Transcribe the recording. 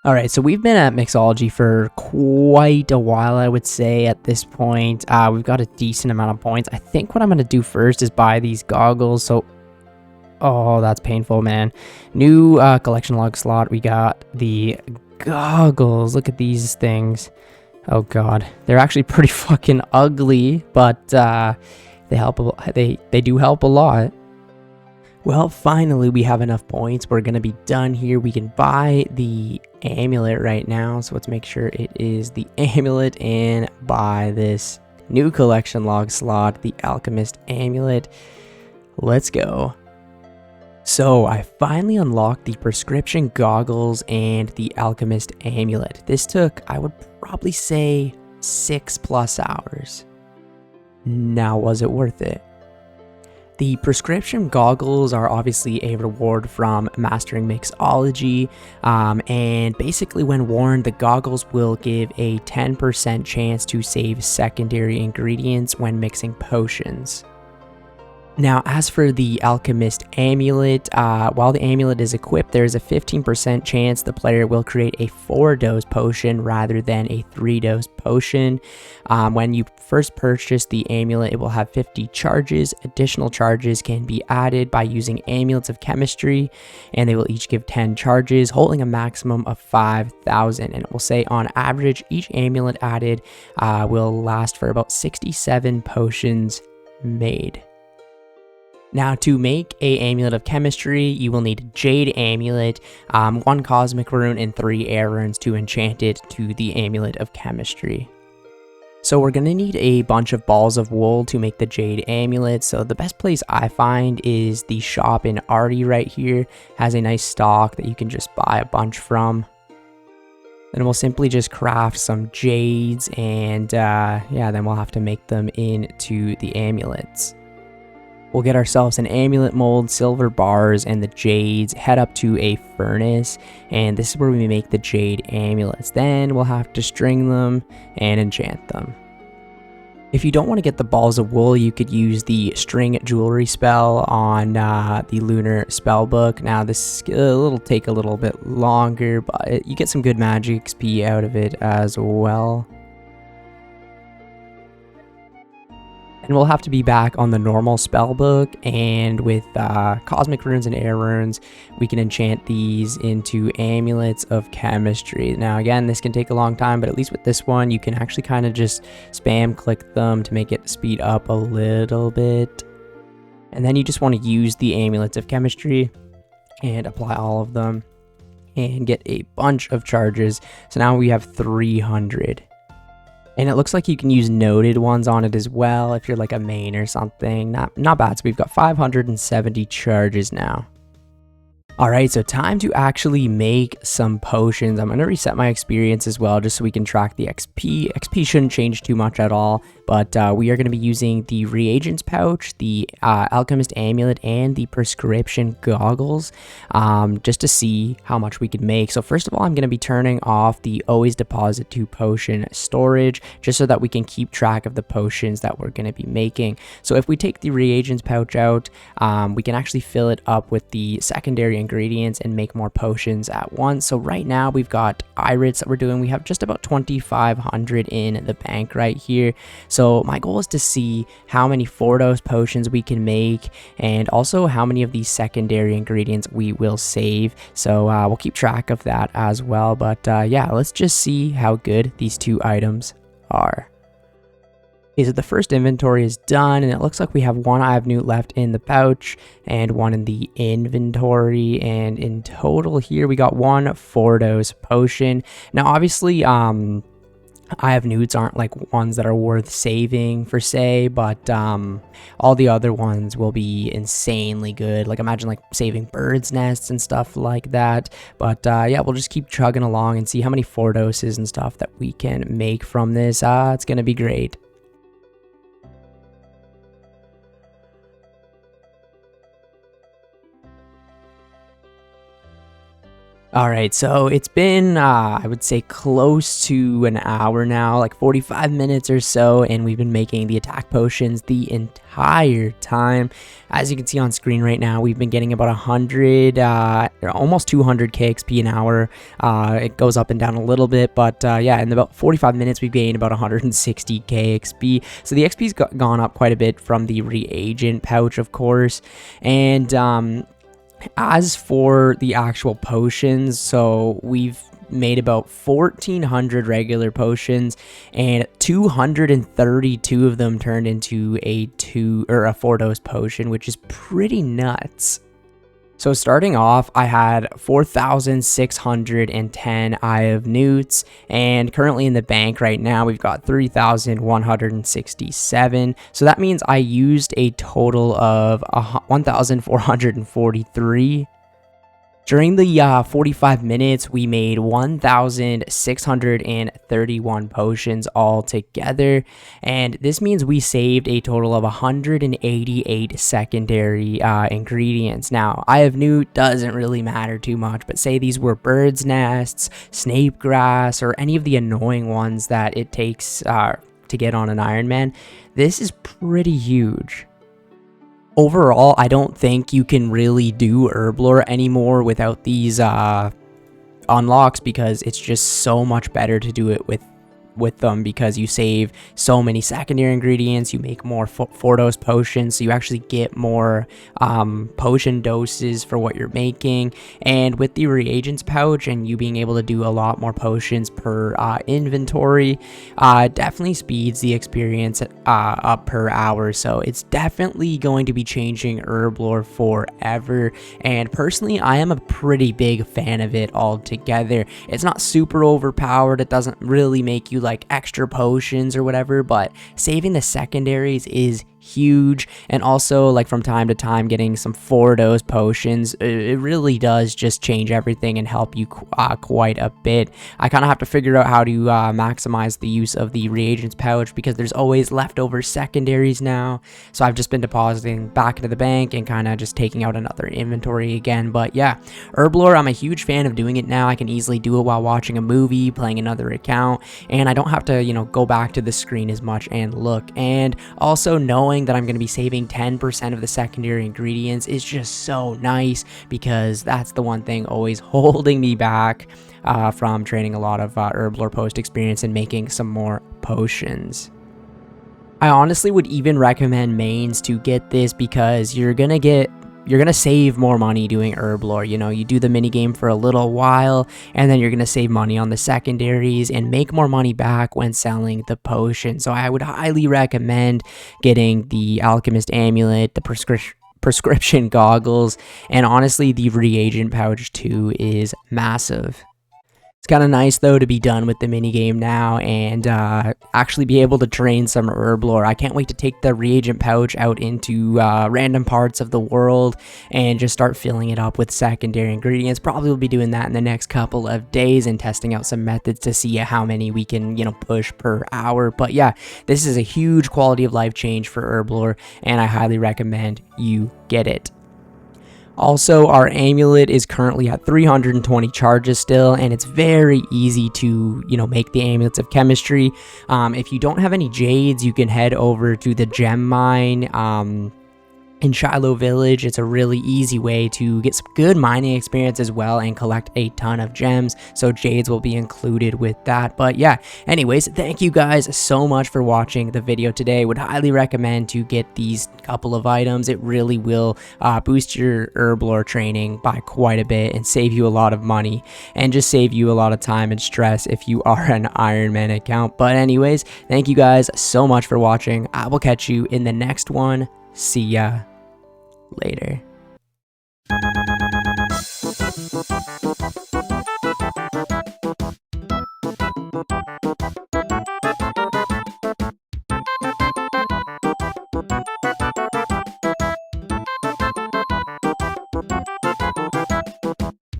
All right, so we've been at Mixology for quite a while, I would say, at this point. We've got a decent amount of points. I think what I'm going to do first is buy these goggles. So, oh, that's painful, man. New collection log slot. We got the goggles. Look at these things. Oh, God. They're actually pretty fucking ugly, but they help. They do help a lot. Well, finally, we have enough points. We're going to be done here. We can buy the amulet right now. So let's make sure it is the amulet and buy this new collection log slot, the alchemist amulet. Let's go. So I finally unlocked the prescription goggles and the alchemist amulet. This took, I would probably say, 6+ hours. Now, was it worth it? The prescription goggles are obviously a reward from mastering mixology, and basically when worn, the goggles will give a 10% chance to save secondary ingredients when mixing potions. Now, as for the alchemist amulet, while the amulet is equipped, there is a 15% chance the player will create a 4-dose potion rather than a 3-dose potion. When you first purchase the amulet, it will have 50 charges. Additional charges can be added by using amulets of chemistry, and they will each give 10 charges, holding a maximum of 5,000. And it will say on average, each amulet added will last for about 67 potions made. Now, to make a amulet of chemistry, you will need a jade amulet, 1 cosmic rune, and 3 air runes to enchant it to the amulet of chemistry. So we're going to need a bunch of balls of wool to make the jade amulet. So the best place I find is the shop in Artie right here. Has a nice stock that you can just buy a bunch from. Then we'll simply just craft some jades, and yeah, then we'll have to make them into the amulets. We'll get ourselves an amulet mold, silver bars, and the jades, head up to a furnace, and this is where we make the jade amulets. Then we'll have to string them and enchant them. If you don't want to get the balls of wool, you could use the string jewelry spell on the lunar spellbook. Now this skill will take a little bit longer, but you get some good magic XP out of it as well. And we'll have to be back on the normal spellbook, and with cosmic runes and air runes, we can enchant these into amulets of chemistry. Now again, this can take a long time, but at least with this one, you can actually kind of just spam click them to make it speed up a little bit. And then you just want to use the amulets of chemistry and apply all of them and get a bunch of charges. So now we have 300. And it looks like you can use noted ones on it as well if you're like a main or something. Not bad. So we've got 570 charges now. Alright, so time to actually make some potions. I'm going to reset my experience as well, just so we can track the XP. XP shouldn't change too much at all, but we are going to be using the reagents pouch, the alchemist amulet, and the prescription goggles, just to see how much we can make. So first of all, I'm going to be turning off the always deposit to potion storage, just so that we can keep track of the potions that we're going to be making. So if we take the reagents pouch out, we can actually fill it up with the secondary ingredients and make more potions at once. So right now we've got irids that we're doing. We have just about 2,500 in the bank right here. So my goal is to see how many 4-dose potions we can make, and also how many of these secondary ingredients we will save. So we'll keep track of that as well. But yeah, let's just see how good these 2 items are. Okay, so the first inventory is done, and it looks like we have 1 eye of newt left in the pouch and 1 in the inventory, and in total here we got 1 4-dose potion. Now obviously eye of newts aren't like ones that are worth saving per se, but all the other ones will be insanely good. Like imagine like saving birds' nests and stuff like that. But yeah, we'll just keep chugging along and see how many 4 doses and stuff that we can make from this. It's gonna be great. All right, so it's been, I would say, close to an hour now, like 45 minutes or so, and we've been making the attack potions the entire time. As you can see on screen right now, we've been getting about 100, almost 200 KXP an hour. It goes up and down a little bit, but yeah, in about 45 minutes, we've gained about 160 KXP. So the XP's gone up quite a bit from the reagent pouch, of course, and as for the actual potions, so we've made about 1,400 regular potions, and 232 of them turned into a 4-dose potion, which is pretty nuts. So starting off, I had 4,610 Eye of Newts, and currently in the bank right now, we've got 3,167. So that means I used a total of 1,443. During the 45 minutes, we made 1,631 potions all together, and this means we saved a total of 188 secondary ingredients. Now, Eye of Newt doesn't really matter too much, but say these were bird's nests, snape grass, or any of the annoying ones that it takes to get on an Ironman, this is pretty huge. Overall, I don't think you can really do Herblore anymore without these unlocks, because it's just so much better to do it with them, because you save so many secondary ingredients, you make more 4-dose potions, so you actually get more potion doses for what you're making. And with the reagents pouch and you being able to do a lot more potions per inventory, definitely speeds the experience up per hour. So it's definitely going to be changing Herblore forever, and personally I am a pretty big fan of it altogether. It's not super overpowered, it doesn't really make you like extra potions or whatever, but saving the secondaries is huge. And also, like, from time to time getting some 4-dose potions, it really does just change everything and help you quite a bit. I kind of have to figure out how to maximize the use of the reagents pouch, because there's always leftover secondaries now, so I've just been depositing back into the bank and kind of just taking out another inventory again. But yeah, Herblore, I'm a huge fan of doing it now. I can easily do it while watching a movie, playing another account, and I don't have to, you know, go back to the screen as much and look. And also knowing that I'm going to be saving 10% of the secondary ingredients is just so nice, because that's the one thing always holding me back from training a lot of Herblore post experience and making some more potions. I honestly would even recommend mains to get this, because you're gonna save more money doing Herblore. You know, you do the minigame for a little while, and then you're gonna save money on the secondaries and make more money back when selling the potion. So I would highly recommend getting the Alchemist Amulet, the prescription goggles, and honestly the reagent pouch too is massive. It's kind of nice, though, to be done with the minigame now and actually be able to train some Herblore. I can't wait to take the reagent pouch out into random parts of the world and just start filling it up with secondary ingredients. Probably will be doing that in the next couple of days and testing out some methods to see how many we can, you know, push per hour. But yeah, this is a huge quality of life change for Herblore, and I highly recommend you get it. Also, our amulet is currently at 320 charges still, and it's very easy to, you know, make the amulets of chemistry. If you don't have any jades, you can head over to the gem mine in Shiloh Village. It's a really easy way to get some good mining experience as well and collect a ton of gems, so jades will be included with that. But yeah, anyways, thank you guys so much for watching the video today. Would highly recommend to get these couple of items. It really will boost your Herblore training by quite a bit and save you a lot of money and just save you a lot of time and stress if you are an Ironman account. But anyways, thank you guys so much for watching. I will catch you in the next one. See ya later.